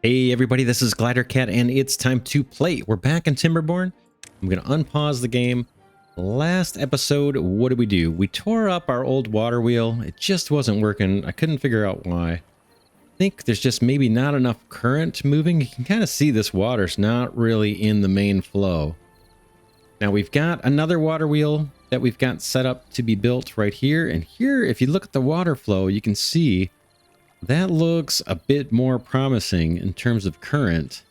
Hey everybody, this is Glidercat and it's time to play. We're back in Timberborn. I'm going to unpause the game. Last episode, what did we do? We tore up our old water wheel. It just wasn't working. I couldn't figure out why. I think there's just maybe not enough current moving. You can kind of see this water's not really in the main flow. Now we've got another water wheel that we've got set up to be built right here. And here, if you look at the water flow, you can see that looks a bit more promising in terms of current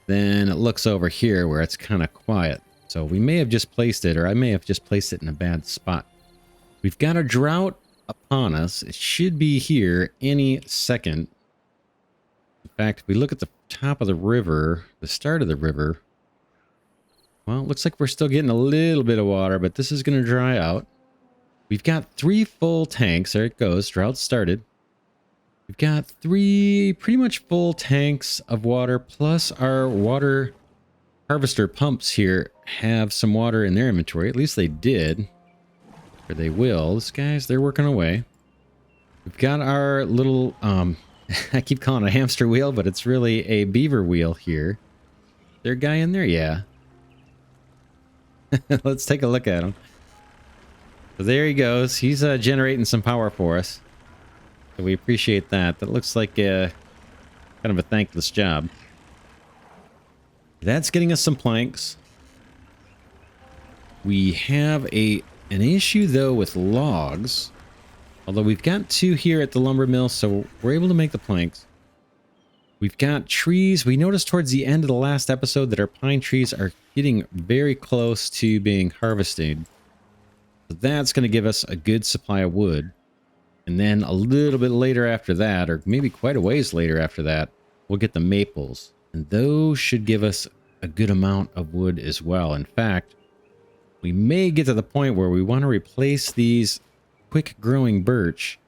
than it looks over here where it's kind of quiet. So we may have just placed it, or I may have just placed it in a bad spot. We've got a drought upon us. It should be here any second. In fact, if we look at the top of the river, the start of the river, well, it looks like we're still getting a little bit of water, but this is going to dry out. We've got 3 full tanks. There it goes. Drought started. We've got 3 pretty much full tanks of water, plus our water harvester pumps here have some water in their inventory. At least they did. Or they will. These guys, they're working away. We've got our little, I keep calling it a hamster wheel, but it's really a beaver wheel here. Is there a guy in there? Yeah. Let's take a look at him. So there he goes. He's generating some power for us. So we appreciate that. That looks like kind of a thankless job. That's getting us some planks. We have an issue though with logs. Although we've got 2 here at the lumber mill, so we're able to make the planks. We've got trees. We noticed towards the end of the last episode that our pine trees are getting very close to being harvested. So that's going to give us a good supply of wood. And then a little bit later after that, or maybe quite a ways later after that, we'll get the maples. And those should give us a good amount of wood as well. In fact, we may get to the point where we want to replace these quick-growing birch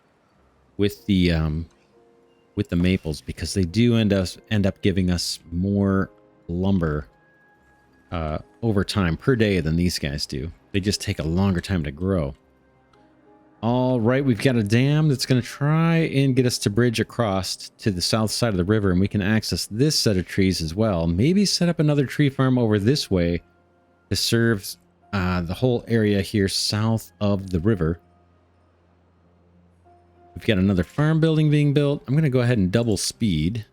with the maples, because they do end up giving us more lumber over time per day than these guys do. They just take a longer time to grow. All right, we've got a dam that's going to try and get us to bridge across to the south side of the river, and we can access this set of trees as well. Maybe set up another tree farm over this way to serve the whole area here south of the river. We've got another farm building being built. I'm going to go ahead and double speed.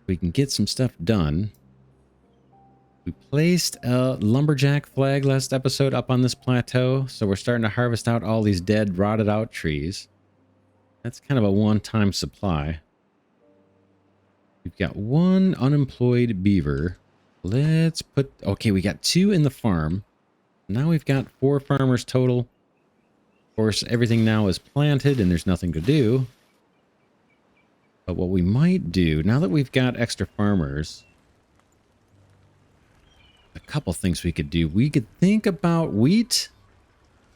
We can get some stuff done. We placed a lumberjack flag last episode up on this plateau, so we're starting to harvest out all these dead, rotted out trees. That's kind of a one-time supply. We've got 1 unemployed beaver. Let's put... Okay, we got 2 in the farm. Now we've got 4 farmers total. Of course, everything now is planted and there's nothing to do. But what we might do, now that we've got extra farmers... A couple things we could do. We could think about wheat,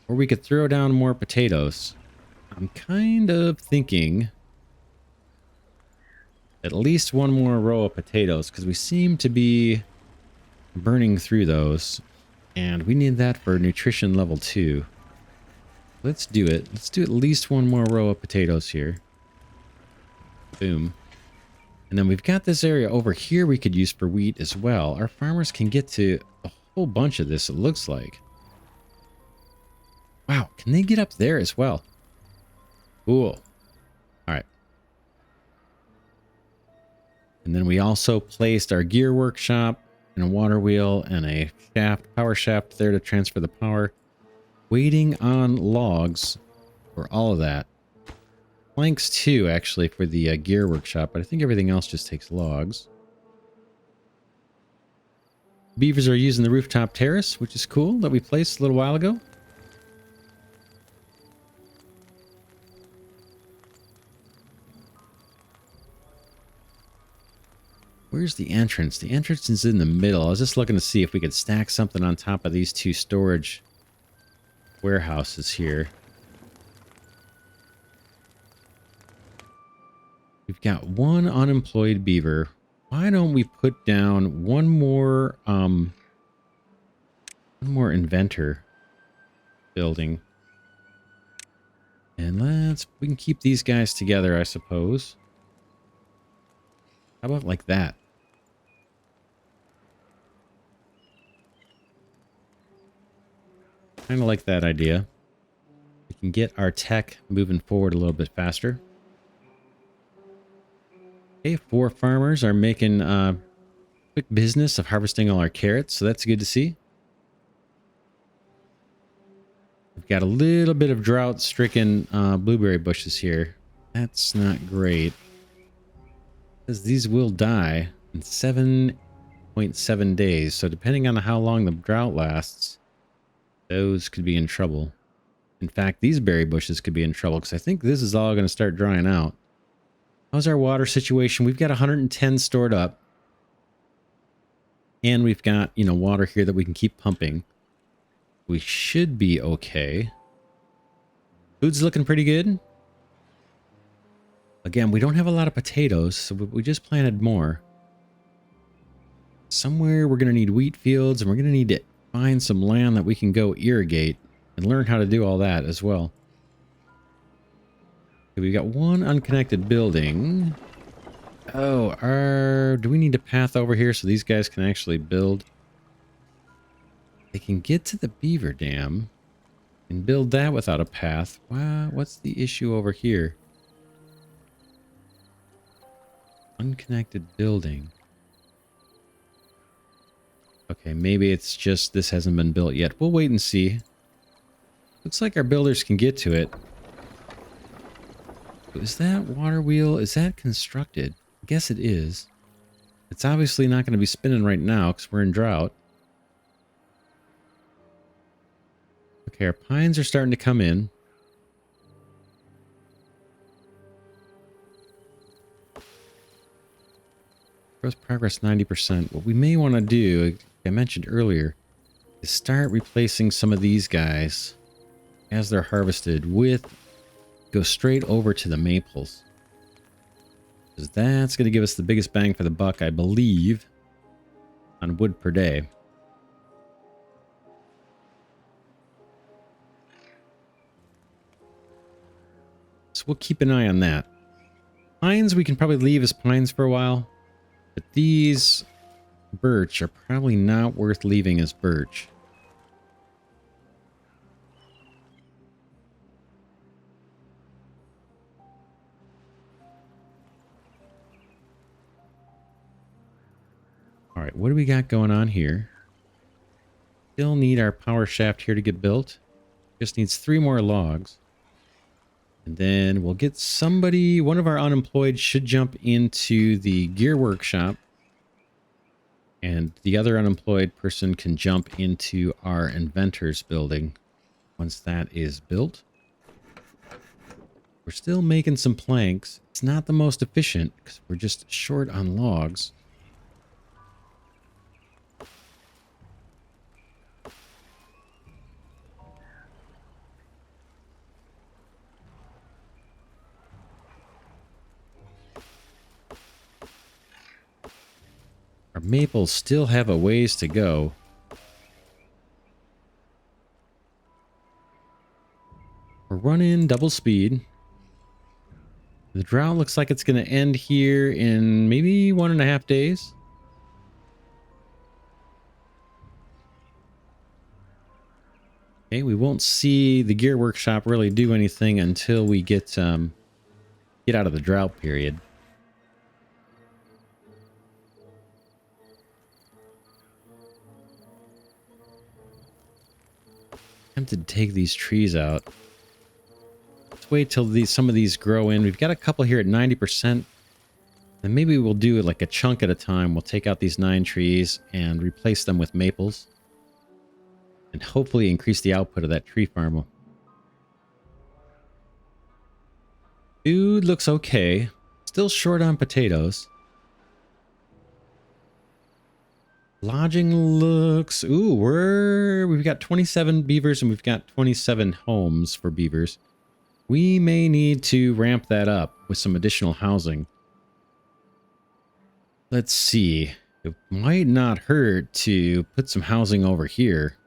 or we could throw down more potatoes. I'm kind of thinking at least 1 more row of potatoes, because we seem to be burning through those, and we need that for nutrition level 2. Let's do it. Let's do at least 1 more row of potatoes here. Boom. And then we've got this area over here we could use for wheat as well. Our farmers can get to a whole bunch of this, it looks like. Wow, can they get up there as well? Cool. All right. And then we also placed our gear workshop and a water wheel and a power shaft there to transfer the power. Waiting on logs for all of that. Planks too, actually, for the gear workshop, but I think everything else just takes logs. Beavers are using the rooftop terrace, which is cool, that we placed a little while ago. Where's the entrance? The entrance is in the middle. I was just looking to see if we could stack something on top of these 2 storage warehouses here. We've got 1 unemployed beaver. Why don't we put down one more inventor building? And we can keep these guys together, I suppose. How about like that? Kind of like that idea. We can get our tech moving forward a little bit faster. Okay, 4 farmers are making quick business of harvesting all our carrots, so that's good to see. We've got a little bit of drought-stricken blueberry bushes here. That's not great, because these will die in 7.7 days. So depending on how long the drought lasts, those could be in trouble. In fact, these berry bushes could be in trouble, because I think this is all going to start drying out. How's our water situation? We've got 110 stored up. And we've got, you know, water here that we can keep pumping. We should be okay. Food's looking pretty good. Again, we don't have a lot of potatoes, so we just planted more. Somewhere we're going to need wheat fields, and we're going to need to find some land that we can go irrigate and learn how to do all that as well. Okay, we've got one unconnected building. Oh, do we need a path over here so these guys can actually build? They can get to the beaver dam and build that without a path. Wow, what's the issue over here? Unconnected building. Okay, maybe it's just this hasn't been built yet. We'll wait and see. Looks like our builders can get to it. Is that water wheel? Is that constructed? I guess it is. It's obviously not going to be spinning right now because we're in drought. Okay, our pines are starting to come in. Growth progress 90%. What we may want to do, like I mentioned earlier, is start replacing some of these guys as they're harvested with, go straight over to the maples. Because that's going to give us the biggest bang for the buck, I believe, on wood per day. So we'll keep an eye on that. Pines we can probably leave as pines for a while. But these birch are probably not worth leaving as birch. All right, what do we got going on here? Still need our power shaft here to get built. Just needs 3 more logs. And then we'll get somebody, one of our unemployed should jump into the gear workshop. And the other unemployed person can jump into our inventors building once that is built. We're still making some planks. It's not the most efficient because we're just short on logs. Our maples still have a ways to go. We're running double speed. The drought looks like it's going to end here in maybe 1.5 days. Okay, we won't see the gear workshop really do anything until we get out of the drought period. Tempted to take these trees out. Let's wait till some of these grow in. We've got a couple here at 90%. And maybe we'll do like a chunk at a time. We'll take out these 9 trees and replace them with maples. And hopefully increase the output of that tree farm. Food looks okay. Still short on potatoes. Lodging looks... Ooh, we've got 27 beavers and we've got 27 homes for beavers. We may need to ramp that up with some additional housing. Let's see. It might not hurt to put some housing over here.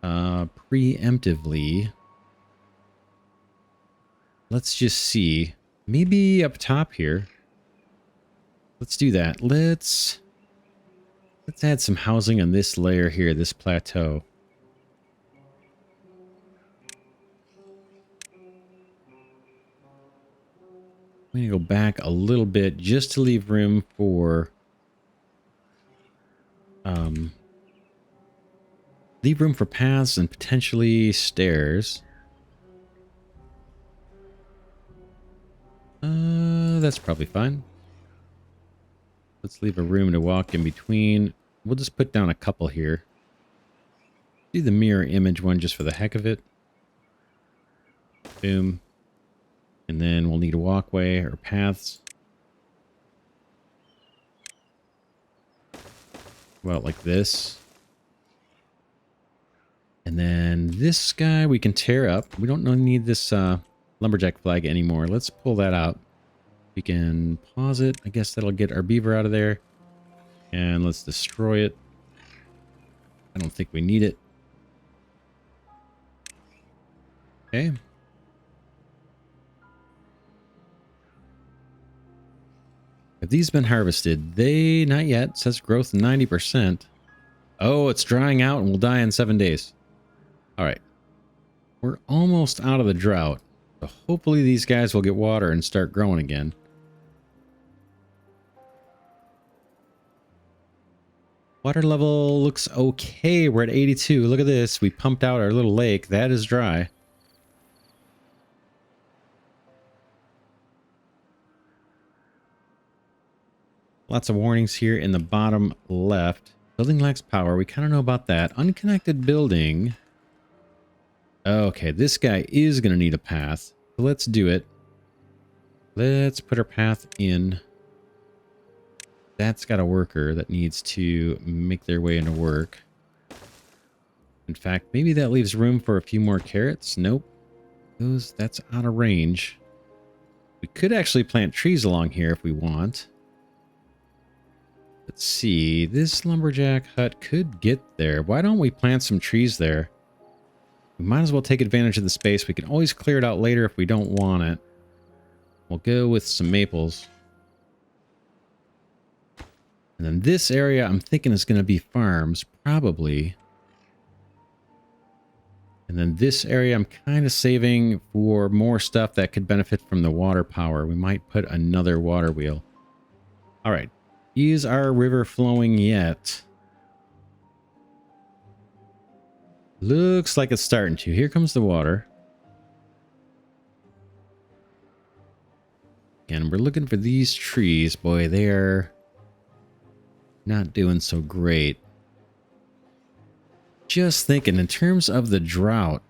Preemptively. Let's just see. Maybe up top here. Let's do that. Let's add some housing on this layer here, this plateau. I'm going to go back a little bit just to leave room for paths and potentially stairs. That's probably fine. Let's leave a room to walk in between. We'll just put down a couple here. Do the mirror image one just for the heck of it. Boom. And then we'll need a walkway or paths. Go out like this. And then this guy we can tear up. We don't need this lumberjack flag anymore. Let's pull that out. We can pause it. I guess that'll get our beaver out of there. And let's destroy it. I don't think we need it. Okay. Have these been harvested? They, not yet. It says growth 90%. Oh, it's drying out and will die in 7 days. All right. We're almost out of the drought. So hopefully these guys will get water and start growing again. Water level looks okay. We're at 82. Look at this. We pumped out our little lake. That is dry. Lots of warnings here in the bottom left. Building lacks power. We kind of know about that. Unconnected building. Okay, this guy is going to need a path. So let's do it. Let's put our path in. That's got a worker that needs to make their way into work. In fact, maybe that leaves room for a few more carrots. Nope. That's out of range. We could actually plant trees along here if we want. Let's see. This lumberjack hut could get there. Why don't we plant some trees there? We might as well take advantage of the space. We can always clear it out later if we don't want it. We'll go with some maples. And then this area I'm thinking is going to be farms, probably. And then this area I'm kind of saving for more stuff that could benefit from the water power. We might put another water wheel. All right. Is our river flowing yet? Looks like it's starting to. Here comes the water. And we're looking for these trees. Boy, they're not doing so great. Just thinking in terms of the drought,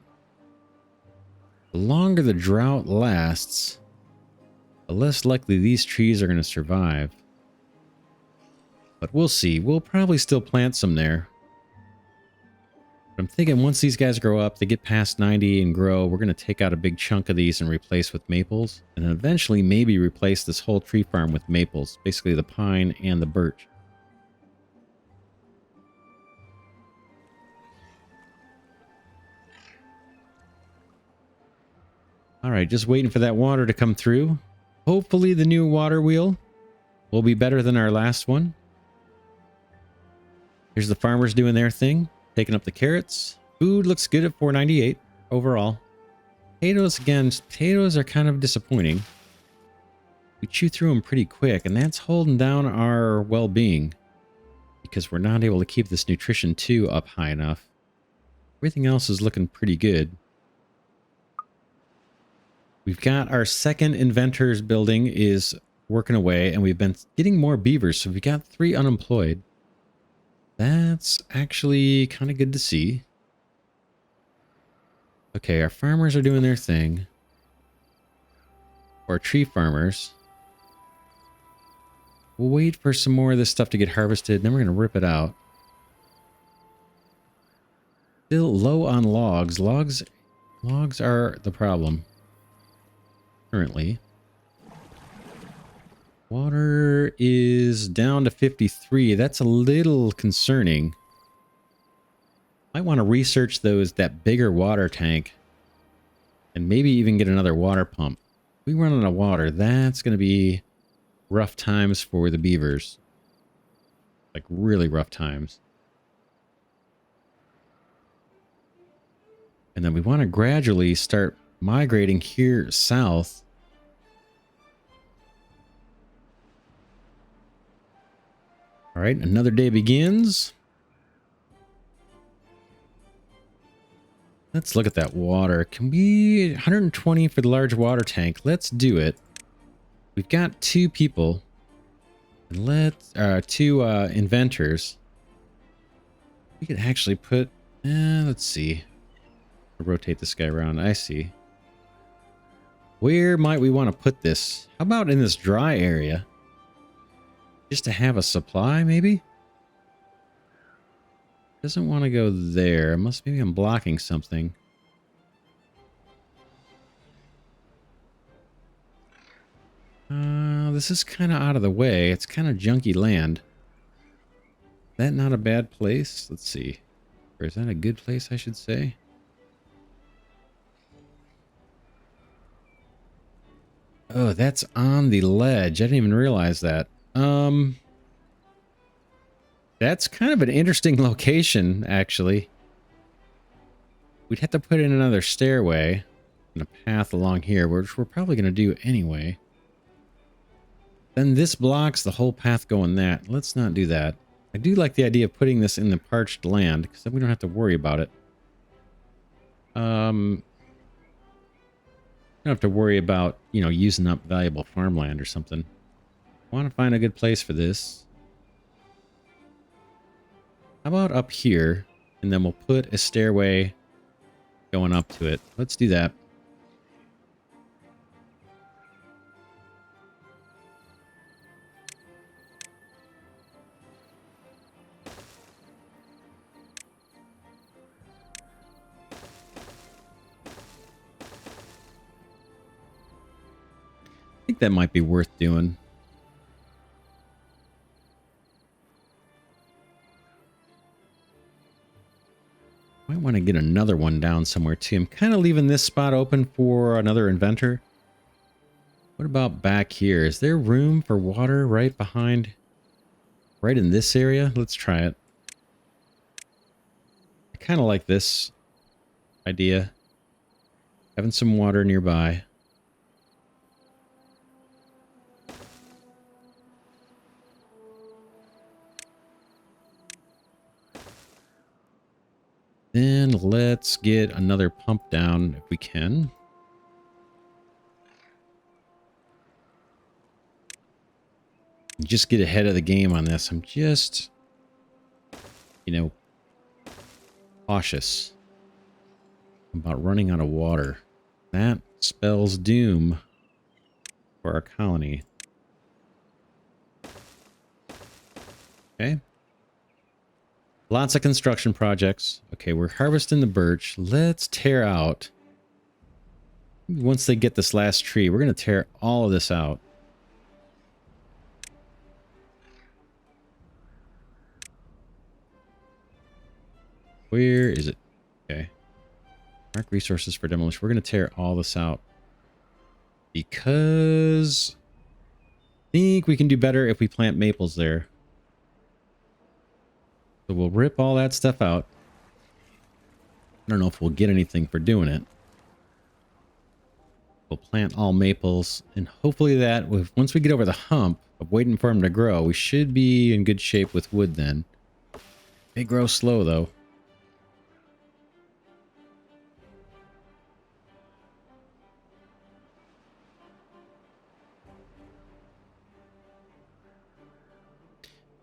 the longer the drought lasts, the less likely these trees are going to survive. But we'll see. We'll probably still plant some there. But I'm thinking once these guys grow up, they get past 90 and grow, we're going to take out a big chunk of these and replace with maples. And then eventually maybe replace this whole tree farm with maples. Basically the pine and the birch. All right, just waiting for that water to come through. Hopefully the new water wheel will be better than our last one. Here's the farmers doing their thing, taking up the carrots. Food looks good at 498 overall. Potatoes, again, potatoes are kind of disappointing. We chew through them pretty quick, and that's holding down our well-being because we're not able to keep this nutrition 2 up high enough. Everything else is looking pretty good. We've got our second inventor's building is working away, and we've been getting more beavers, so we've got 3 unemployed. That's actually kind of good to see. Okay, our farmers are doing their thing. Or tree farmers. We'll wait for some more of this stuff to get harvested, then we're going to rip it out. Still low on logs. Logs are the problem. Currently. Water is down to 53. That's a little concerning. Might want to research that bigger water tank. And maybe even get another water pump. If we run out of water, that's going to be rough times for the beavers. Like really rough times. And then we want to gradually start migrating here south. All right, another day begins. Let's look at that water. Can we 120 for the large water tank? Let's do it. We've got 2 people. And let's 2 inventors. We could actually put let's see. Rotate this guy around. I see. Where might we want to put this? How about in this dry area? Just to have a supply, maybe? Doesn't want to go there. Maybe I'm blocking something. This is kind of out of the way. It's kind of junky land. That not a bad place? Let's see. Or is that a good place, I should say? Oh, that's on the ledge. I didn't even realize that. That's kind of an interesting location, actually. We'd have to put in another stairway and a path along here, which we're probably going to do anyway. Then this blocks the whole path going that. Let's not do that. I do like the idea of putting this in the parched land, because then we don't have to worry about it. Don't have to worry about, you know, using up valuable farmland or something. Want to find a good place for this. How about up here, and then we'll put a stairway going up to it. Let's do that. I think that might be worth doing. Might want to get another one down somewhere too. I'm kind of leaving this spot open for another inventor. What about back here? Is there room for water right behind, right in this area? Let's try it. I kind of like this idea. Having some water nearby. Then let's get another pump down if we can. Just get ahead of the game on this. I'm just, you know, cautious about running out of water. That spells doom for our colony. Okay. Lots of construction projects. Okay, we're harvesting the birch. Let's tear out. Once they get this last tree, we're going to tear all of this out. Where is it? Okay. Mark resources for demolition. We're going to tear all this out. Because I think we can do better if we plant maples there. So we'll rip all that stuff out. I don't know if we'll get anything for doing it. We'll plant all maples, and hopefully that, once we get over the hump of waiting for them to grow, we should be in good shape with wood then. They grow slow, though.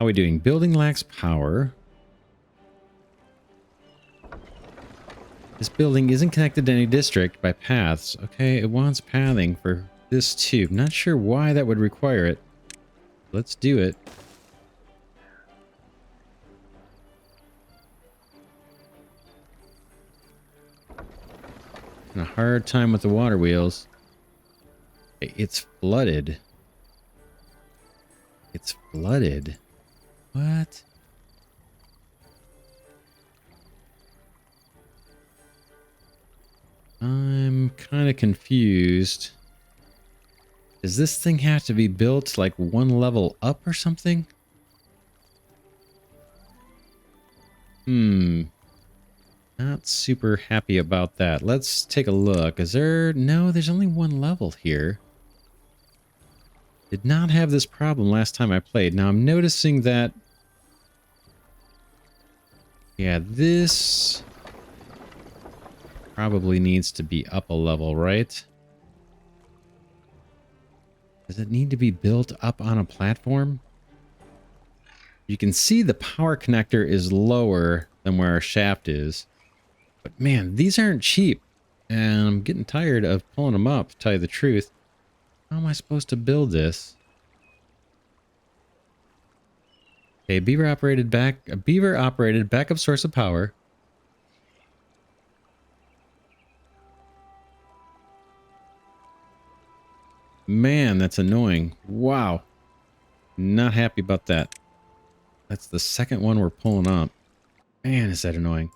How are we doing? Building lacks power. This building isn't connected to any district by paths. Okay, it wants pathing for this too. I'm not sure why that would require it. Let's do it. Having a hard time with the water wheels. It's flooded. It's flooded. What? I'm kind of confused. Does this thing have to be built like one level up or something? Not super happy about that. Let's take a look. Is there... No, there's only one level here. Did not have this problem last time I played. Now I'm noticing that... Yeah, this... probably needs to be up a level, right? Does it need to be built up on a platform? You can see the power connector is lower than where our shaft is. But man, these aren't cheap. And I'm getting tired of pulling them up, to tell you the truth. How am I supposed to build this? Okay, a beaver operated backup source of power. Man, that's annoying. Wow. Not happy about that. That's the second one we're pulling up. Man, is that annoying.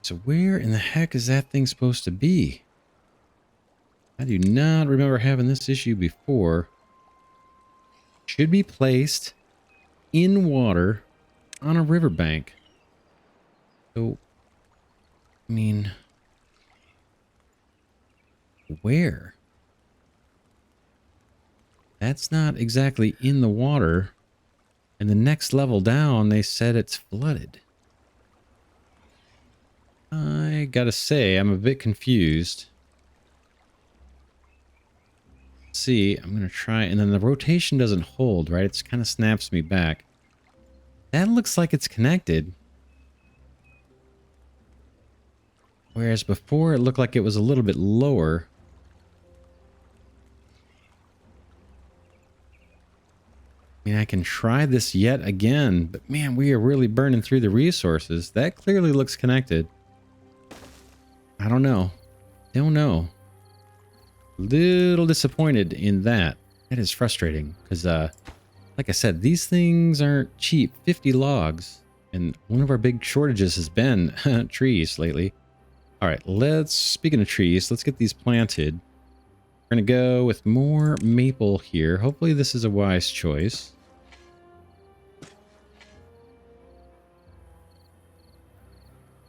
So where in the heck is that thing supposed to be? I do not remember having this issue before. Should be placed in water on a riverbank. So, I mean, where? That's not exactly in the water. And the next level down, they said it's flooded. I gotta say, I'm a bit confused. Let's see, I'm gonna try, and then the rotation doesn't hold, right? It kind of snaps me back. That looks like it's connected. Whereas before, it looked like it was a little bit lower. I mean, I can try this yet again, but man, we are really burning through the resources. That clearly looks connected. I don't know. Don't know. Little disappointed in that. That is frustrating because, like I said, these things aren't cheap. 50 logs. And one of our big shortages has been trees lately. All right, speaking of trees, let's get these planted. We're going to go with more maple here. Hopefully this is a wise choice.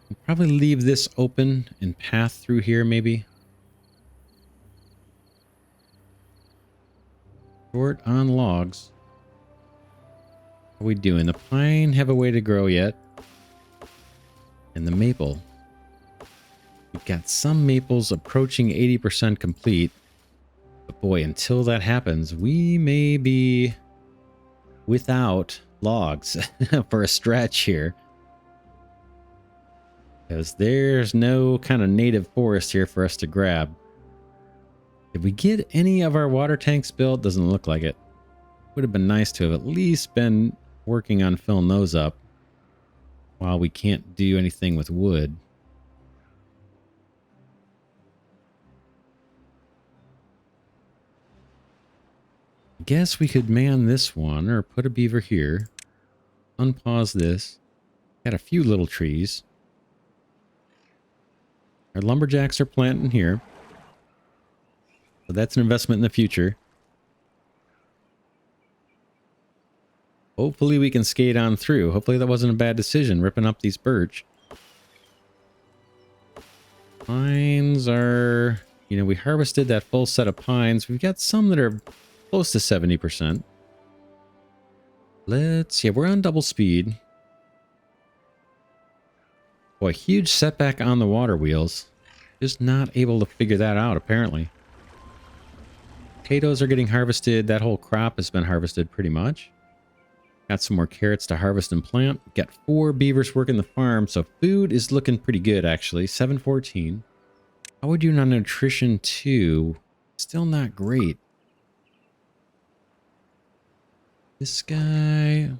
We'll probably leave this open and path through here, maybe. Short on logs. How are we doing? The pine have a way to grow yet. And the maple. We've got some maples approaching 80% complete. But boy, until that happens, we may be without logs for a stretch here. Because there's no kind of native forest here for us to grab. Did we get any of our water tanks built? Doesn't look like it. Would have been nice to have at least been working on filling those up while we can't do anything with wood. I guess we could man this one or put a beaver here. Unpause this. Got a few little trees. Our lumberjacks are planting here. So that's an investment in the future. Hopefully we can skate on through. Hopefully that wasn't a bad decision, ripping up these birch. Pines are... You know, we harvested that full set of pines. We've got some that are close to 70%. Yeah, we're on double speed. Boy, huge setback on the water wheels. Just not able to figure that out, apparently. Potatoes are getting harvested. That whole crop has been harvested pretty much. Got some more carrots to harvest and plant. Got 4 beavers working the farm, so food is looking pretty good, actually. 714. How are we doing on nutrition, too? Still not great. This guy...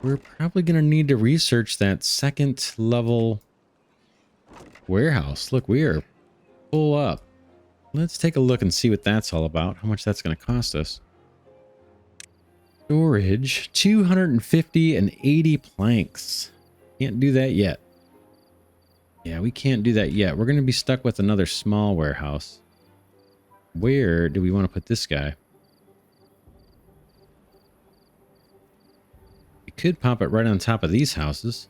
We're probably going to need to research that second level warehouse. Look, we are full up. Let's take a look and see what that's all about. How much that's going to cost us. Storage, 250 and 80 planks. Can't do that yet. Yeah, we can't do that yet. We're going to be stuck with another small warehouse. Where do we want to put this guy? We could pop it right on top of these houses.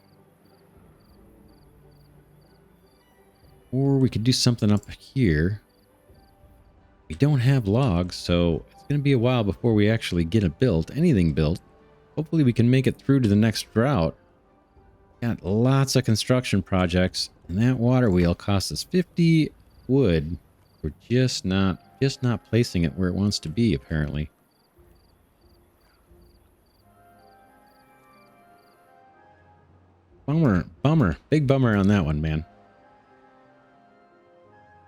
Or we could do something up here. We don't have logs, so it's going to be a while before we actually get it built, anything built. Hopefully we can make it through to the next drought. Got lots of construction projects, and that water wheel cost us 50 wood. We're just not placing it where it wants to be, apparently. Bummer. Big bummer on that one, man.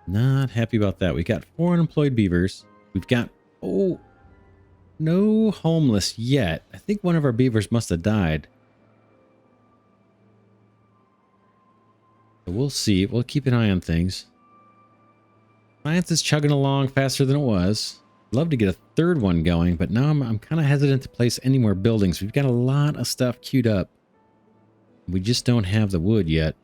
Not happy about that. We got 4 unemployed beavers. We've got, oh, no homeless yet. I think one of our beavers must have died. So we'll see. We'll keep an eye on things. Science is chugging along faster than it was. Love to get a third one going, but now I'm kind of hesitant to place any more buildings. We've got a lot of stuff queued up. We just don't have the wood yet.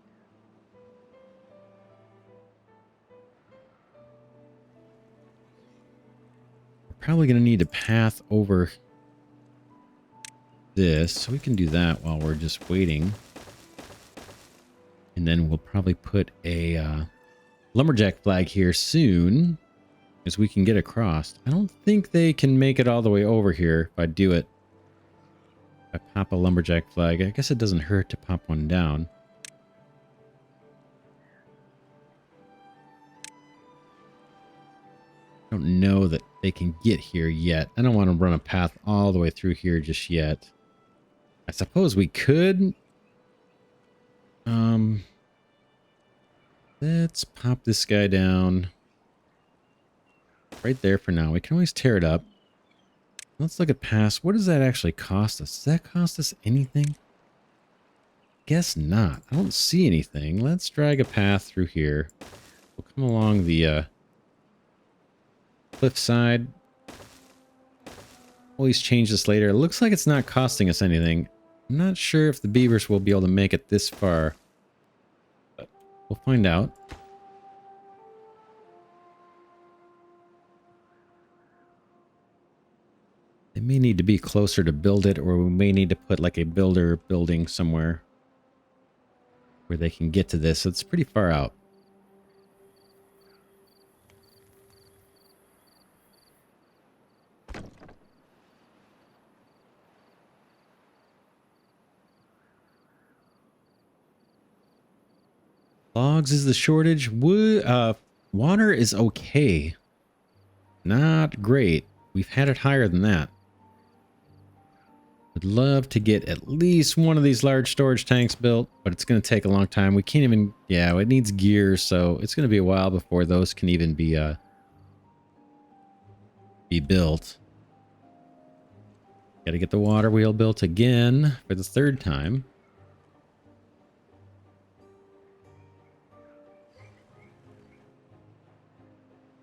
Probably going to need a path over this, so we can do that while we're just waiting. And then we'll probably put a lumberjack flag here soon, as we can get across. I don't think they can make it all the way over here if I do it. If I pop a lumberjack flag, I guess it doesn't hurt to pop one down. I don't know that they can get here yet. I don't want to run a path all the way through here just yet. I suppose we could. Let's pop this guy down right there for now. We can always tear it up. Let's look at paths. What does that actually cost us? Does that cost us anything? Guess not. I don't see anything. Let's drag a path through here. We'll come along the cliff side. Always change this later. It looks like it's not costing us anything. I'm not sure if the beavers will be able to make it this far, but we'll find out. They may need to be closer to build it, or we may need to put like a builder building somewhere where they can get to this. It's pretty far out. Logs is the shortage. Wood, water is okay. Not great. We've had it higher than that. Would love to get at least one of these large storage tanks built, but it's going to take a long time. We can't even, yeah, it needs gears, so it's going to be a while before those can even be built. Got to get the water wheel built again for the 3rd time.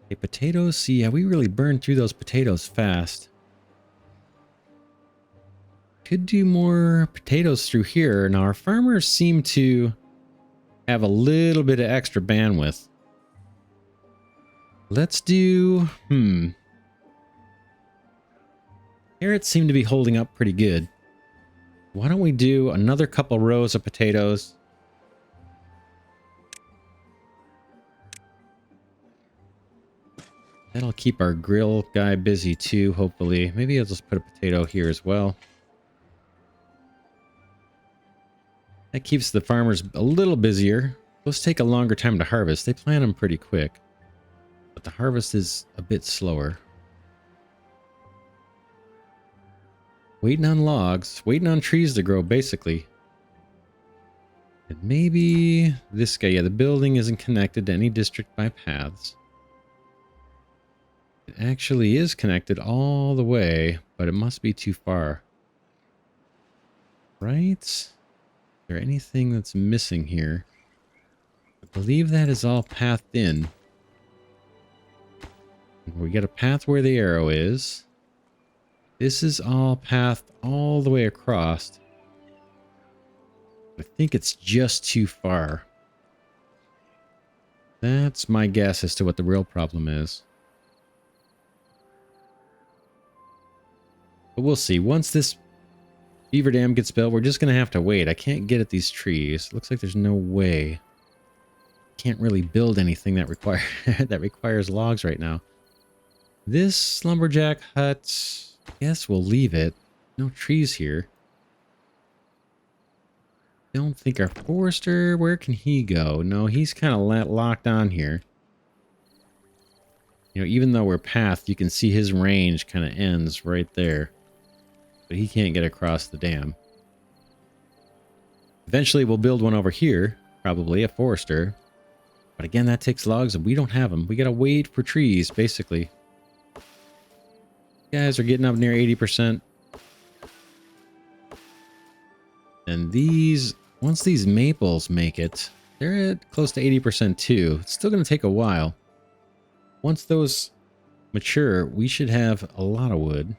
Okay, potatoes. See, yeah, we really burned through those potatoes fast. Could do more potatoes through here. Now, our farmers seem to have a little bit of extra bandwidth. Let's do... Carrots seem to be holding up pretty good. Why don't we do another couple rows of potatoes? That'll keep our grill guy busy too, hopefully. Maybe I'll just put a potato here as well. That keeps the farmers a little busier. Those take a longer time to harvest. They plant them pretty quick, but the harvest is a bit slower. Waiting on logs, waiting on trees to grow, basically. And maybe this guy, yeah, the building isn't connected to any district by paths. It actually is connected all the way, but it must be too far. Right? Is there anything that's missing here? I believe that is all pathed in. We got a path where the arrow is. This is all pathed all the way across. I think it's just too far. That's my guess as to what the real problem is. But we'll see. Once this beaver dam gets built, we're just going to have to wait. I can't get at these trees. Looks like there's no way. Can't really build anything that that requires logs right now. This lumberjack hut, I guess we'll leave it. No trees here. Don't think our forester, where can he go? No, he's kind of locked on here. You know, even though we're pathed, you can see his range kind of ends right there. But he can't get across the dam. Eventually we'll build one over here, probably a forester. But again, that takes logs and we don't have them. We gotta wait for trees, basically. Guys are getting up near 80%. And these, once these maples make it, they're at close to 80% too. It's still gonna take a while. Once those mature, we should have a lot of wood.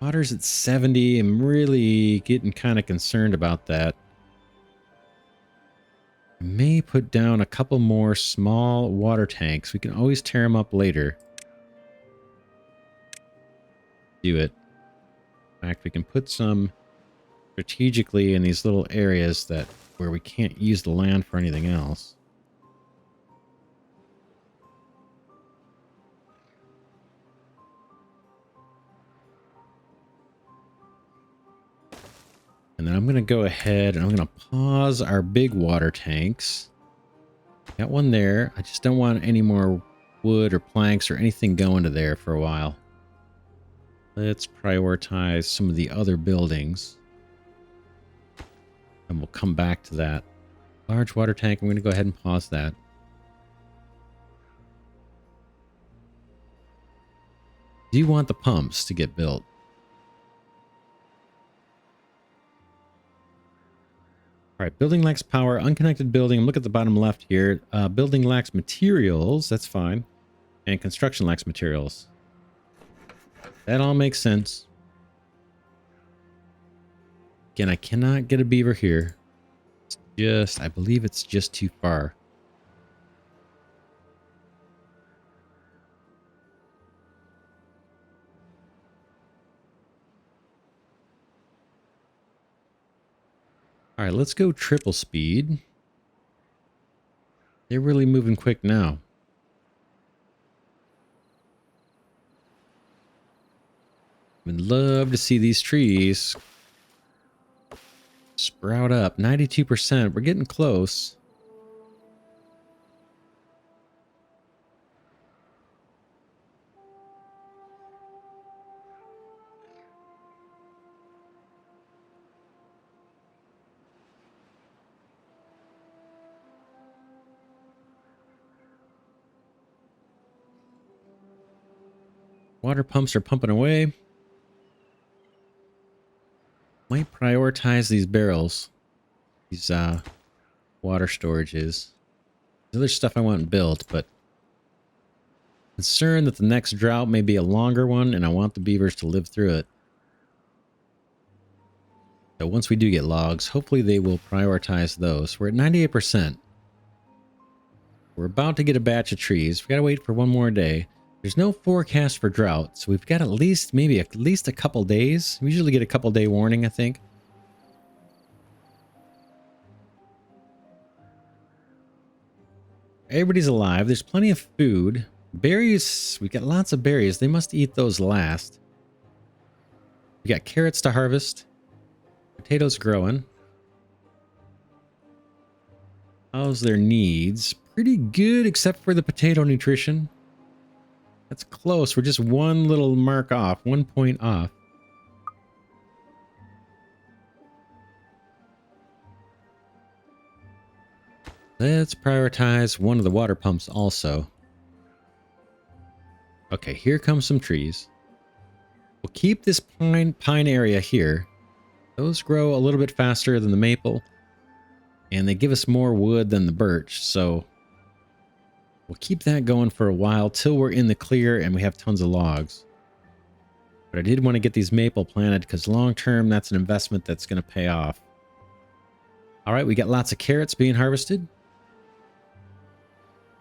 Water's at 70. I'm really getting kind of concerned about that. I may put down a couple more small water tanks. We can always tear them up later. Do it. In fact, we can put some strategically in these little areas that where we can't use the land for anything else. And then I'm going to go ahead and I'm going to pause our big water tanks. Got one there. I just don't want any more wood or planks or anything going to there for a while. Let's prioritize some of the other buildings. And we'll come back to that. Large water tank. I'm going to go ahead and pause that. Do you want the pumps to get built? All right, building lacks power, unconnected building. Look at the bottom left here. Building lacks materials. That's fine. And construction lacks materials. That all makes sense. Again, I cannot get a beaver here. It's just, I believe it's just too far. All right, let's go triple speed. They're really moving quick now. Would love to see these trees sprout up. 92%. We're getting close. Water pumps are pumping away. Might prioritize these barrels. These water storages. There's other stuff I want built, but concerned that the next drought may be a longer one and I want the beavers to live through it. So once we do get logs, hopefully they will prioritize those. We're at 98%. We're about to get a batch of trees. We gotta wait for one more day. There's no forecast for drought, so we've got at least a couple days. We usually get a couple day warning, I think. Everybody's alive. There's plenty of food. Berries, we got lots of berries. They must eat those last. We got carrots to harvest. Potatoes growing. How's their needs? Pretty good, except for the potato nutrition. That's close. We're just one little mark off, 1 point off. Let's prioritize one of the water pumps also. Okay, here comes some trees. We'll keep this pine area here. Those grow a little bit faster than the maple. And they give us more wood than the birch, so we'll keep that going for a while till we're in the clear and we have tons of logs. But I did want to get these maple planted because long term, that's an investment that's going to pay off. All right, we got lots of carrots being harvested.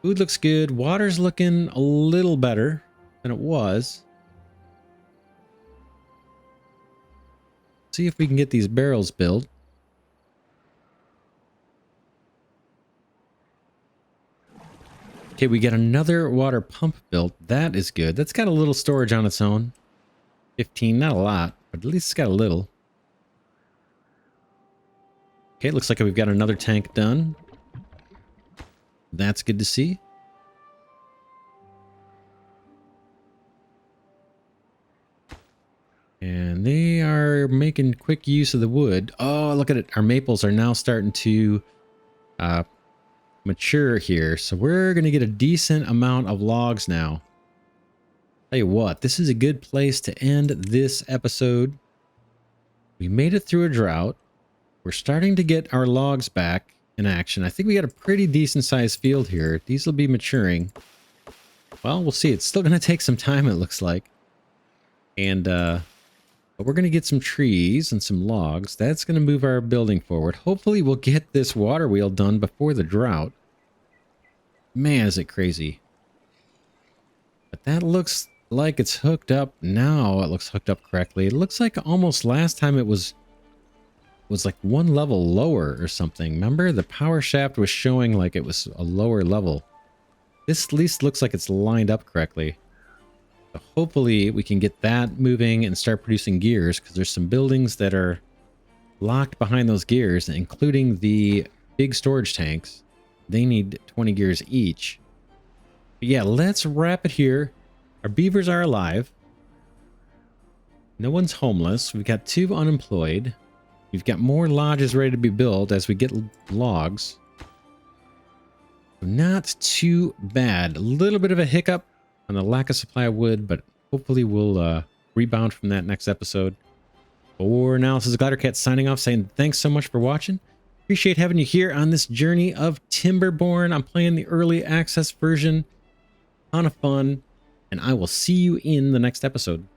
Food looks good. Water's looking a little better than it was. See if we can get these barrels built. Okay, we got another water pump built. That is good. That's got a little storage on its own. 15, not a lot, but at least it's got a little. Okay, looks like we've got another tank done. That's good to see. And they are making quick use of the wood. Oh, look at it. Our maples are now starting to mature here. So we're going to get a decent amount of logs now. Tell you what, this is a good place to end this episode. We made it through a drought. We're starting to get our logs back in action. I think we got a pretty decent sized field here. These will be maturing. Well, we'll see. It's still going to take some time, it looks like. And, but we're going to get some trees and some logs. That's going to move our building forward. Hopefully we'll get this water wheel done before the drought. Man, is it crazy. But that looks like it's hooked up now. It looks hooked up correctly. It looks like almost last time it was like one level lower or something. Remember, the power shaft was showing like it was a lower level. This at least looks like it's lined up correctly. So hopefully we can get that moving and start producing gears, because there's some buildings that are locked behind those gears, including the big storage tanks. They need 20 gears each. But yeah, let's wrap it here. Our beavers are alive. No one's homeless. We've got 2 unemployed. We've got more lodges ready to be built as we get logs. Not too bad. A little bit of a hiccup on the lack of supply of wood, but hopefully we'll rebound from that next episode. For now, this is Glidercat signing off, saying thanks so much for watching. Appreciate having you here on this journey of Timberborn. I'm playing the early access version. Ton of fun, and I will see you in the next episode.